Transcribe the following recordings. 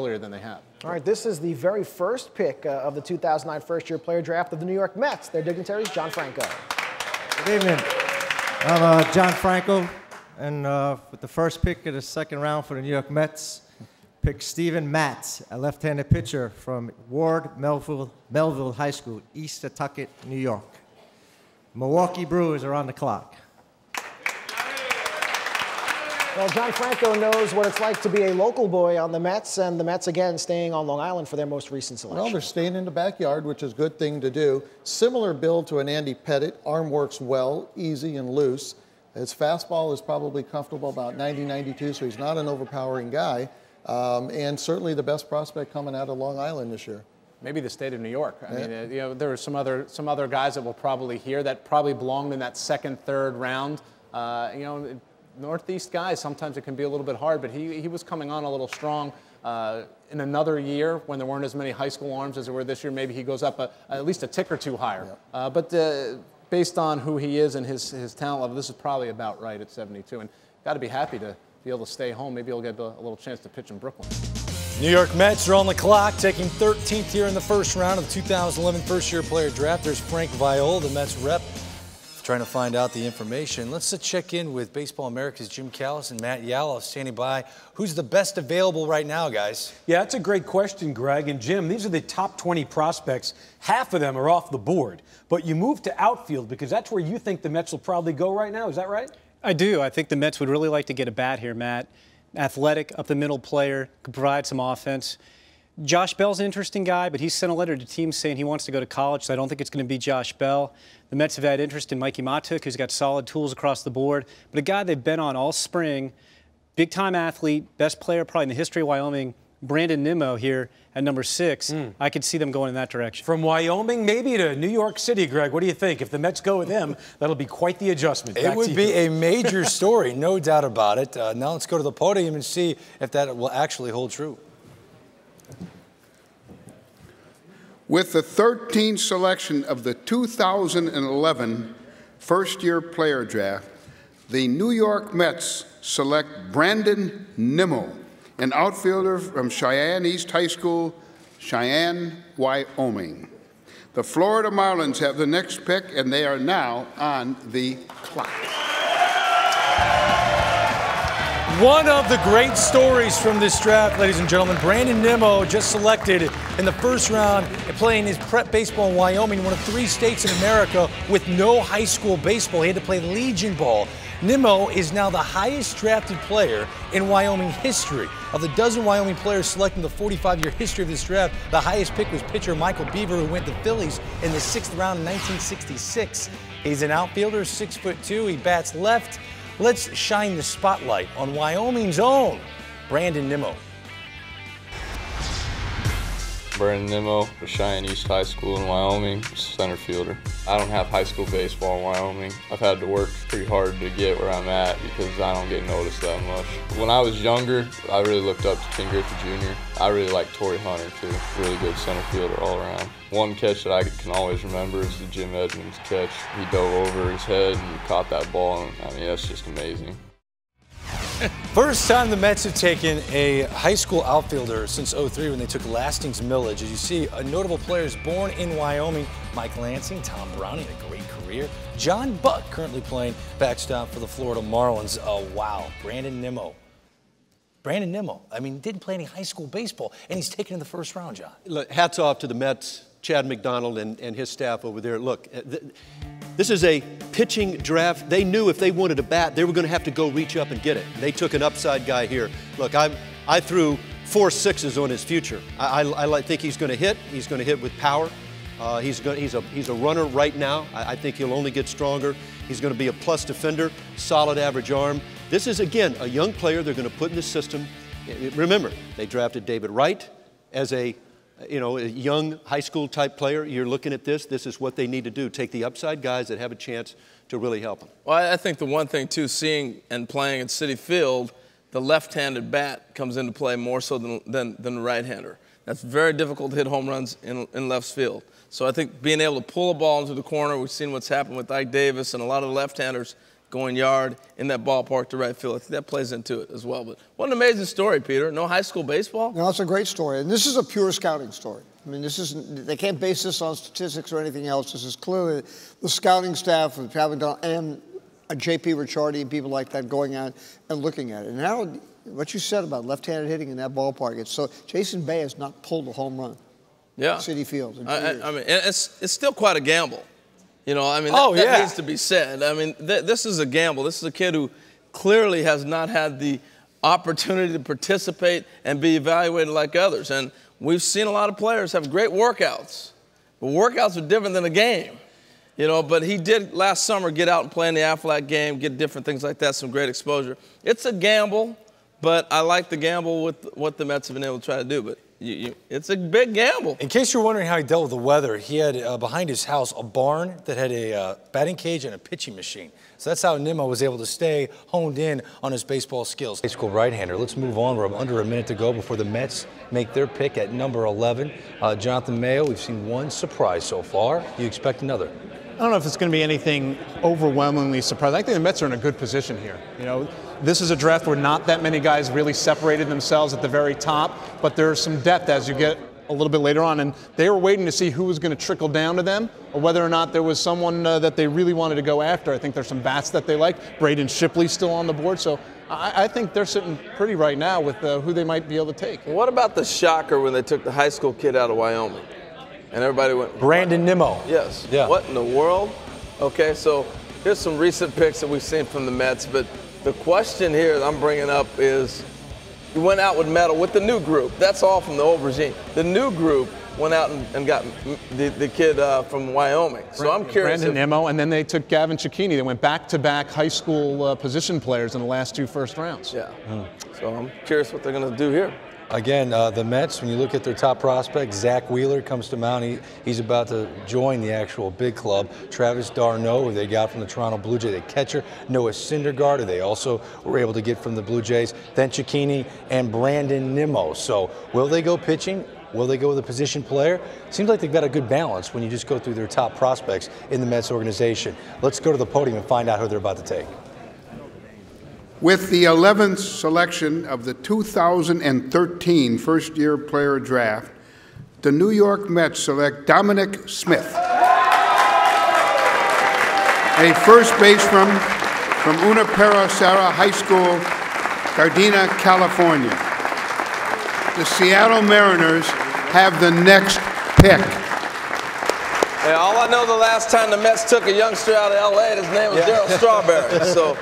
earlier than they have. All right, this is the very first pick of the 2009 first-year player draft of the New York Mets. Their dignitaries, John Franco. Good evening. I'm John Franco, and with the first pick of the second round for the New York Mets, pick Steven Matz, a left-handed pitcher from Ward Melville High School, East Setauket, New York. Milwaukee Brewers are on the clock. Well, John Franco knows what it's like to be a local boy on the Mets, and the Mets, again, staying on Long Island for their most recent selection. Well, they're staying in the backyard, which is a good thing to do. Similar build to an Andy Pettitte. Arm works well, easy and loose. His fastball is probably comfortable, about 90-92, so he's not an overpowering guy. And certainly the best prospect coming out of Long Island this year. Maybe the state of New York. I mean, you know, there are some other guys that we'll probably hear that probably belonged in that second, third round. You know, Northeast guys, sometimes it can be a little bit hard, but he was coming on a little strong. In another year, when there weren't as many high school arms as there were this year, maybe he goes up at least a tick or two higher. Yep. But based on who he is and his talent level, this is probably about right at 72. And got to be happy to be able to stay home. Maybe he'll get a little chance to pitch in Brooklyn. New York Mets are on the clock, taking 13th here in the first round of the 2011 first-year player draft. There's Frank Viola, the Mets rep, trying to find out the information. Let's check in with Baseball America's Jim Callis and Matt Yalow standing by. Who's the best available right now, guys? Yeah, that's a great question, Greg. And Jim, these are the top 20 prospects. Half of them are off the board. But you move to outfield because that's where you think the Mets will probably go right now. Is that right? I do. I think the Mets would really like to get a bat here, Matt. Athletic, up-the-middle player, could provide some offense. Josh Bell's an interesting guy, but he's sent a letter to teams saying he wants to go to college, so I don't think it's going to be Josh Bell. The Mets have had interest in Mikey Matuk, who's got solid tools across the board, but a guy they've been on all spring, big-time athlete, best player probably in the history of Wyoming, Brandon Nimmo here at number 6. I could see them going in that direction. From Wyoming maybe to New York City, Greg. What do you think? If the Mets go with him, that'll be quite the adjustment. It would be a major story, no doubt about it. Now let's go to the podium and see if that will actually hold true. With the 13th selection of the 2011 first-year player draft, the New York Mets select Brandon Nimmo, an outfielder from Cheyenne East High School, Cheyenne, Wyoming. The Florida Marlins have the next pick, and they are now on the clock. One of the great stories from this draft, ladies and gentlemen, Brandon Nimmo just selected in the first round and playing his prep baseball in Wyoming, one of 3 states in America with no high school baseball. He had to play Legion ball. Nimmo is now the highest drafted player in Wyoming history. Of the dozen Wyoming players selected in the 45-year history of this draft, the highest pick was pitcher Michael Beaver, who went to the Phillies in the 6th round in 1966. He's an outfielder, 6'2". He bats left. Let's shine the spotlight on Wyoming's own Brandon Nimmo. Brandon Nimmo for Cheyenne East High School in Wyoming, center fielder. I don't have high school baseball in Wyoming. I've had to work pretty hard to get where I'm at because I don't get noticed that much. When I was younger, I really looked up to King Griffey Jr. I really like Torrey Hunter too, really good center fielder all around. One catch that I can always remember is the Jim Edmonds catch. He dove over his head and caught that ball, and I mean, that's just amazing. First time the Mets have taken a high school outfielder since '03 when they took Lastings Millage. As you see, notable players born in Wyoming: Mike Lansing, Tom Browning, a great career. John Buck currently playing backstop for the Florida Marlins. Oh, wow. Brandon Nimmo. Brandon Nimmo. I mean, didn't play any high school baseball, and he's taken in the first round, John. Look, hats off to the Mets, Chad McDonald and his staff over there. Look, this is a pitching draft. They knew if they wanted a bat, they were going to have to go reach up and get it. They took an upside guy here. Look, I threw 4 6s on his future. I think he's going to hit. He's going to hit with power. He's a runner right now. I think he'll only get stronger. He's going to be a plus defender, solid average arm. This is, again, a young player they're going to put in the system. Remember, they drafted David Wright as a young high school type player. You're looking at this. This is what they need to do. Take the upside guys that have a chance to really help them. Well, I think the one thing, too, seeing and playing at Citi Field, the left-handed bat comes into play more so than the right-hander. That's very difficult to hit home runs in left field. So I think being able to pull a ball into the corner, we've seen what's happened with Ike Davis and a lot of the left-handers going yard in that ballpark to right field. I think that plays into it as well. But what an amazing story, Peter. No high school baseball? No, it's a great story. And this is a pure scouting story. I mean, they can't base this on statistics or anything else. This is clearly the scouting staff of Travis and J.P. Ricciardi and people like that going out and looking at it. And now, what you said about left-handed hitting in that ballpark, Jason Bay has not pulled a home run. Yeah. City Field. I mean, it's still quite a gamble. You know, I mean, that needs to be said. I mean, this is a gamble. This is a kid who clearly has not had the opportunity to participate and be evaluated like others. And we've seen a lot of players have great workouts, but workouts are different than a game. You know, but he did last summer get out and play in the Aflac game, get different things like that, some great exposure. It's a gamble, but I like the gamble with what the Mets have been able to try to do. But it's a big gamble. In case you're wondering how he dealt with the weather, he had behind his house a barn that had a batting cage and a pitching machine. So that's how Nimmo was able to stay honed in on his baseball skills. High school right-hander. Let's move on. We're under a minute to go before the Mets make their pick at number 11. Jonathan Mayo, we've seen one surprise so far. Do you expect another? I don't know if it's going to be anything overwhelmingly surprising. I think the Mets are in a good position here. You know, this is a draft where not that many guys really separated themselves at the very top, but there's some depth as you get a little bit later on, and they were waiting to see who was going to trickle down to them, or whether or not there was someone that they really wanted to go after. I think there's some bats that they like. Braden Shipley's still on the board, so I think they're sitting pretty right now with who they might be able to take. What about the shocker when they took the high school kid out of Wyoming? And everybody went, Brandon Nimmo. Yes. Yeah. What in the world? Okay, so here's some recent picks that we've seen from the Mets. But the question here that I'm bringing up is, you went out with metal with the new group. That's all from the old regime. The new group went out and got the kid from Wyoming. So I'm curious. Brandon Nimmo, and then they took Gavin Cecchini. They went back-to-back high school position players in the last 2 first rounds. Yeah. So I'm curious what they're going to do here. Again, the Mets, when you look at their top prospects, Zach Wheeler comes to mind. He's about to join the actual big club. Travis d'Arnaud, who they got from the Toronto Blue Jays, the catcher. Noah Syndergaard, who they also were able to get from the Blue Jays. Then Cecchini and Brandon Nimmo. So will they go pitching? Will they go with a position player? Seems like they've got a good balance when you just go through their top prospects in the Mets organization. Let's go to the podium and find out who they're about to take. With the 11th selection of the 2013 first-year player draft, the New York Mets select Dominic Smith, a first baseman from Unapera Serra High School, Gardena, California. The Seattle Mariners have the next pick. Yeah, all I know, the last time the Mets took a youngster out of L.A., his name was Darryl Strawberry. So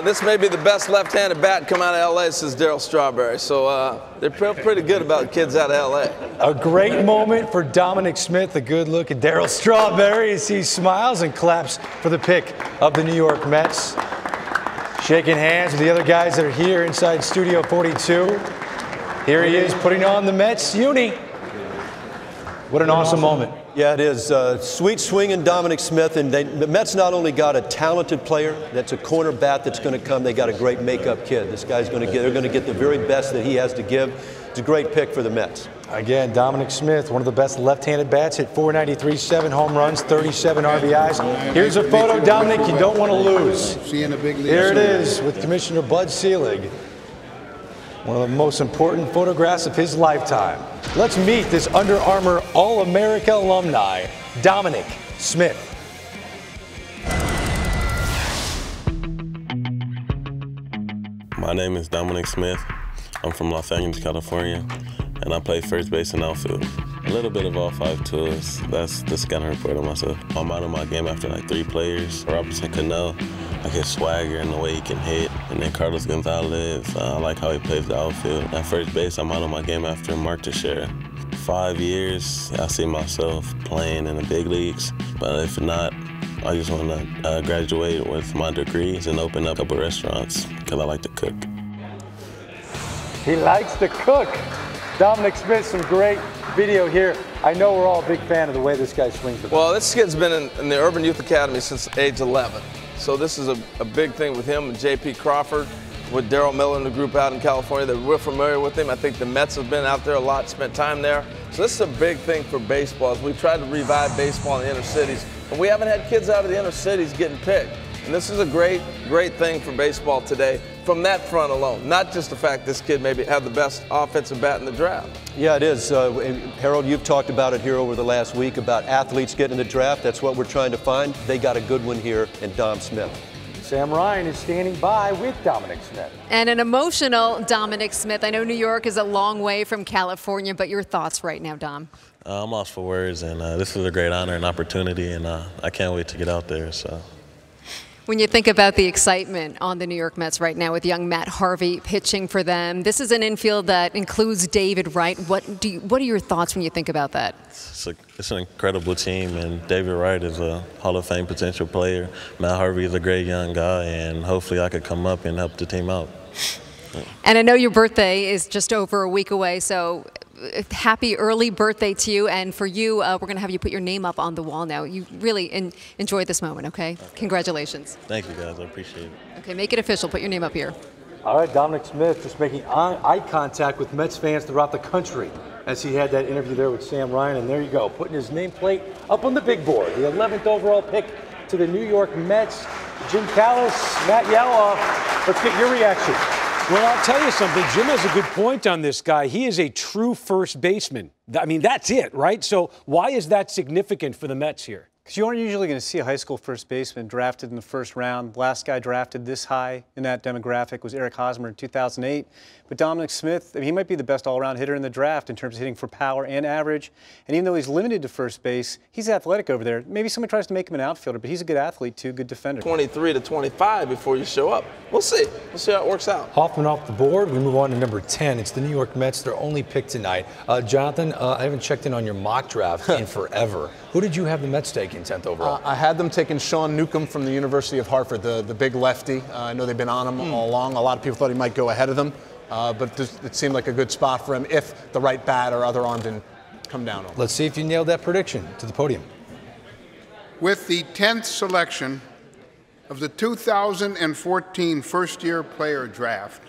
this may be the best left-handed bat come out of L.A. since Darryl Strawberry. So they're pretty good about kids out of L.A. A great moment for Dominic Smith. A good look at Darryl Strawberry as he smiles and claps for the pick of the New York Mets. Shaking hands with the other guys that are here inside Studio 42. Here he is putting on the Mets uni. What an awesome moment. Yeah, it is. Sweet swinging Dominic Smith, and the Mets not only got a talented player, that's a corner bat that's going to come, they got a great makeup kid. This guy's going to get, they're going to get the very best that he has to give. It's a great pick for the Mets. Again, Dominic Smith, one of the best left-handed bats, hit .493, 7 home runs, 37 RBIs. Here's a photo, Dominic, you don't want to lose. Here it is with Commissioner Bud Selig. One of the most important photographs of his lifetime. Let's meet this Under Armour All-America alumni, Dominic Smith. My name is Dominic Smith. I'm from Los Angeles, California, and I play first base and outfield. A little bit of all 5 tools. That's the scouting report on myself. I'm out of my game after like 3 players. Robinson Cano, I get swagger in the way he can hit. And then Carlos Gonzalez, I like how he plays the outfield. At first base, I'm out of my game after Mark Teixeira. 5 years, I see myself playing in the big leagues. But if not, I just want to graduate with my degrees and open up a couple restaurants because I like to cook. He likes to cook. Dominic Smith, some great video here. I know we're all a big fan of the way this guy swings the bat. Well, this kid's been in the Urban Youth Academy since age 11. So this is a big thing with him and J.P. Crawford, with Daryl Miller and the group out in California. We're familiar with him. I think the Mets have been out there a lot, spent time there. So this is a big thing for baseball. As we tried to revive baseball in the inner cities, and we haven't had kids out of the inner cities getting picked. And this is a great, great thing for baseball today from that front alone, not just the fact this kid maybe had the best offensive bat in the draft. Yeah, it is. Harold, you've talked about it here over the last week about athletes getting in the draft. That's what we're trying to find. They got a good one here in Dom Smith. Sam Ryan is standing by with Dominic Smith. And an emotional Dominic Smith. I know New York is a long way from California, but your thoughts right now, Dom? I'm lost for words, and this is a great honor and opportunity, and I can't wait to get out there. So. When you think about the excitement on the New York Mets right now with young Matt Harvey pitching for them, this is an infield that includes David Wright. What are your thoughts when you think about that? It's an incredible team, and David Wright is a Hall of Fame potential player. Matt Harvey is a great young guy, and hopefully I could come up and help the team out. And I know your birthday is just over a week away, so happy early birthday to you. And for you, we're going to have you put your name up on the wall now. You really enjoy this moment, okay? Congratulations. Thank you, guys. I appreciate it. Okay, make it official. Put your name up here. All right, Dominic Smith just making eye contact with Mets fans throughout the country as he had that interview there with Sam Ryan. And there you go, putting his nameplate up on the big board. The 11th overall pick to the New York Mets. Jim Callis, Matt Yaloff, let's get your reaction. Well, I'll tell you something. Jim has a good point on this guy. He is a true first baseman. I mean, that's it, right? So why is that significant for the Mets here? Because you aren't usually going to see a high school first baseman drafted in the first round. Last guy drafted this high in that demographic was Eric Hosmer in 2008. But Dominic Smith, I mean, he might be the best all-around hitter in the draft in terms of hitting for power and average. And even though he's limited to first base, he's athletic over there. Maybe someone tries to make him an outfielder, but he's a good athlete too, good defender. 23 to 25 before you show up. We'll see. We'll see how it works out. Hoffman off the board. We move on to number 10. It's the New York Mets. Their only pick tonight. Jonathan, I haven't checked in on your mock draft in forever. Who did you have the Mets taking 10th overall? I had them taking Sean Newcomb from the University of Hartford, the big lefty. I know they've been on him all along. A lot of people thought he might go ahead of them, but it seemed like a good spot for him if the right bat or other arm didn't come down on him. Let's see if you nailed that prediction. To the podium. With the 10th selection of the 2014 first-year player draft,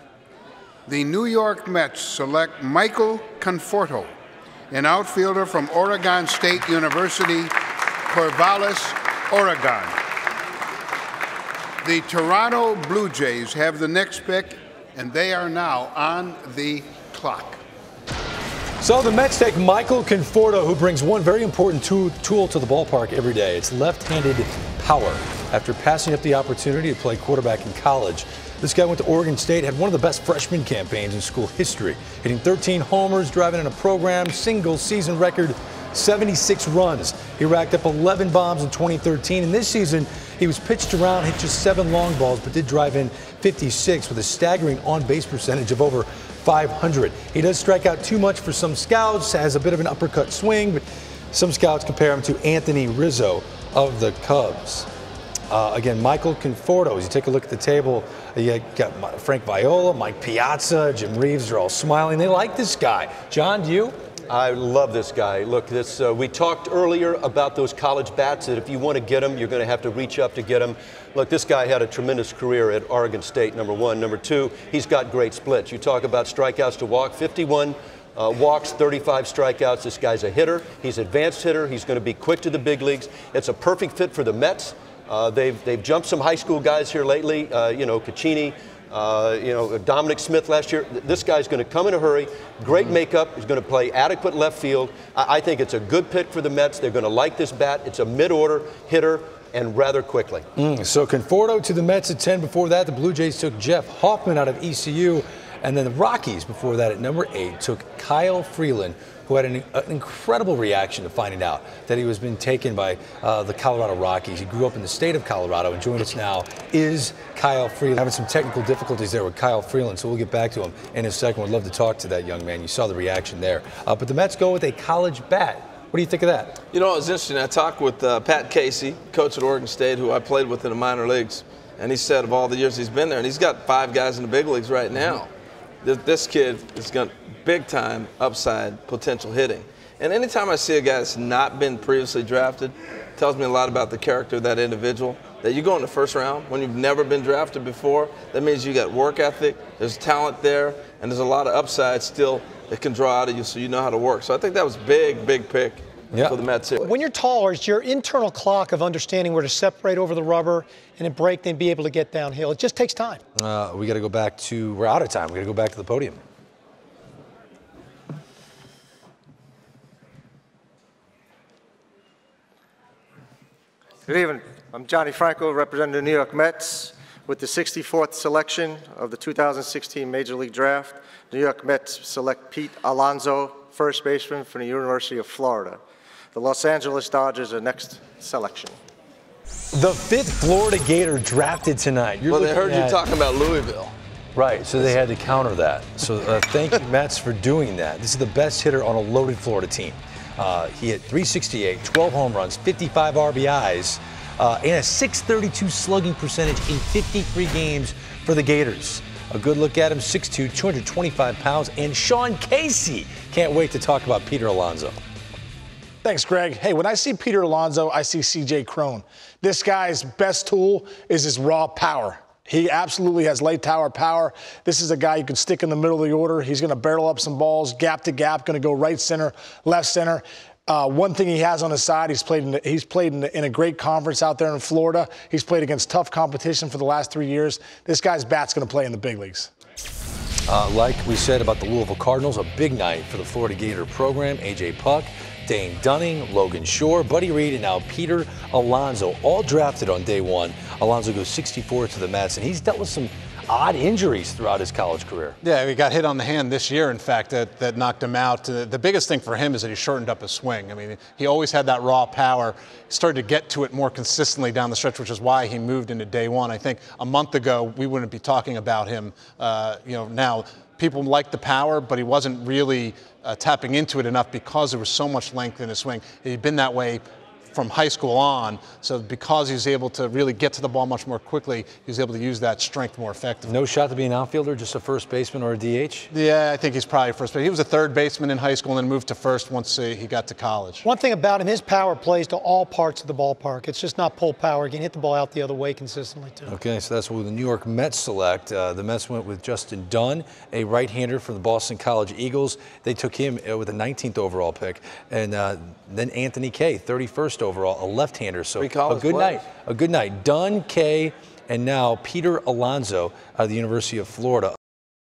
the New York Mets select Michael Conforto, an outfielder from Oregon State University, Corvallis, Oregon. The Toronto Blue Jays have the next pick, and they are now on the clock. So the Mets take Michael Conforto, who brings one very important tool to the ballpark every day. It's left-handed power. After passing up the opportunity to play quarterback in college, this guy went to Oregon State, had one of the best freshman campaigns in school history, hitting 13 homers, driving in a program, single-season record, 76 runs. He racked up 11 bombs in 2013, and this season he was pitched around, hit just 7 long balls, but did drive in 56 with a staggering on-base percentage of over 500. He does strike out too much for some scouts, has a bit of an uppercut swing, but some scouts compare him to Anthony Rizzo of the Cubs. Again, Michael Conforto, as you take a look at the table, you got Frank Viola, Mike Piazza, Jim Reeves, they're all smiling. They like this guy. John, do you? I love this guy. Look, we talked earlier about those college bats that if you want to get them, you're going to have to reach up to get them. Look, this guy had a tremendous career at Oregon State, number one. Number two, he's got great splits. You talk about strikeouts to walk, 51 walks, 35 strikeouts. This guy's a hitter. He's an advanced hitter. He's going to be quick to the big leagues. It's a perfect fit for the Mets. They've jumped some high school guys here lately, Caccini, Dominic Smith last year. This guy's going to come in a hurry. Great makeup. He's going to play adequate left field. I think it's a good pick for the Mets. They're going to like this bat. It's a mid-order hitter and rather quickly. So Conforto to the Mets at 10. Before that, the Blue Jays took Jeff Hoffman out of ECU. And then the Rockies, before that, at number 8, took Kyle Freeland, who had an incredible reaction to finding out that he was being taken by the Colorado Rockies. He grew up in the state of Colorado, and joining us now is Kyle Freeland. Having some technical difficulties there with Kyle Freeland, so we'll get back to him in a second. We'd love to talk to that young man. You saw the reaction there. But the Mets go with a college bat. What do you think of that? You know, it's interesting. I talked with Pat Casey, coach at Oregon State, who I played with in the minor leagues, and he said of all the years he's been there, and he's got 5 guys in the big leagues right now. This kid has got big-time upside potential hitting. And anytime I see a guy that's not been previously drafted, it tells me a lot about the character of that individual. That you go in the first round when you've never been drafted before, that means you got work ethic, there's talent there, and there's a lot of upside still that can draw out of you so you know how to work. So I think that was big pick for the Mets. When you're taller, it's your internal clock of understanding where to separate over the rubber and then break, then be able to get downhill. It just takes time. We got to go back to, we're out of time. We got to go back to the podium. Good evening. I'm Johnny Franco, representing the New York Mets. With the 64th selection of the 2016 Major League Draft, the New York Mets select Pete Alonso, first baseman from the University of Florida. The Los Angeles Dodgers are next selection. The 5th Florida Gator drafted tonight. Well, they heard you talking about Louisville. Right, so they had to counter that. So thank you, Mets, for doing that. This is the best hitter on a loaded Florida team. He hit .368, 12 home runs, 55 RBIs, and a .632 slugging percentage in 53 games for the Gators. A good look at him, 6'2", 225 pounds, and Sean Casey can't wait to talk about Peter Alonso. Thanks, Greg. Hey, when I see Peter Alonso, I see C.J. Crone. This guy's best tool is his raw power. He absolutely has late tower power. This is a guy you can stick in the middle of the order. He's going to barrel up some balls, gap to gap, going to go right center, left center. One thing he has on his side, he's played in a great conference out there in Florida. He's played against tough competition for the last 3 years. This guy's bat's going to play in the big leagues. Like we said about the Louisville Cardinals, a big night for the Florida Gator program. A.J. Puck, Dane Dunning, Logan Shore, Buddy Reed, and now Peter Alonso, all drafted on day one. Alonso goes 64 to the Mets, and he's dealt with some odd injuries throughout his college career. Yeah, he got hit on the hand this year, in fact, that knocked him out. The biggest thing for him is that he shortened up his swing. I mean, he always had that raw power. He started to get to it more consistently down the stretch, which is why he moved into day one. I think a month ago, we wouldn't be talking about him, now. People like the power, but he wasn't really tapping into it enough because there was so much length in his swing. He'd been that way from high school on, so because he's able to really get to the ball much more quickly, he's able to use that strength more effectively. No shot to be an outfielder, just a first baseman or a DH? Yeah, I think he's probably first baseman. He was a third baseman in high school and then moved to first once he got to college. One thing about him, his power plays to all parts of the ballpark. It's just not pull power. He can hit the ball out the other way consistently, too. Okay, so that's what the New York Mets select. The Mets went with Justin Dunn, a right-hander from the Boston College Eagles. They took him with a 19th overall pick. And then Anthony Kay, 31st overall, a left-hander. So a good night. A good night. Dunn, Kay, and now Peter Alonso out of the University of Florida.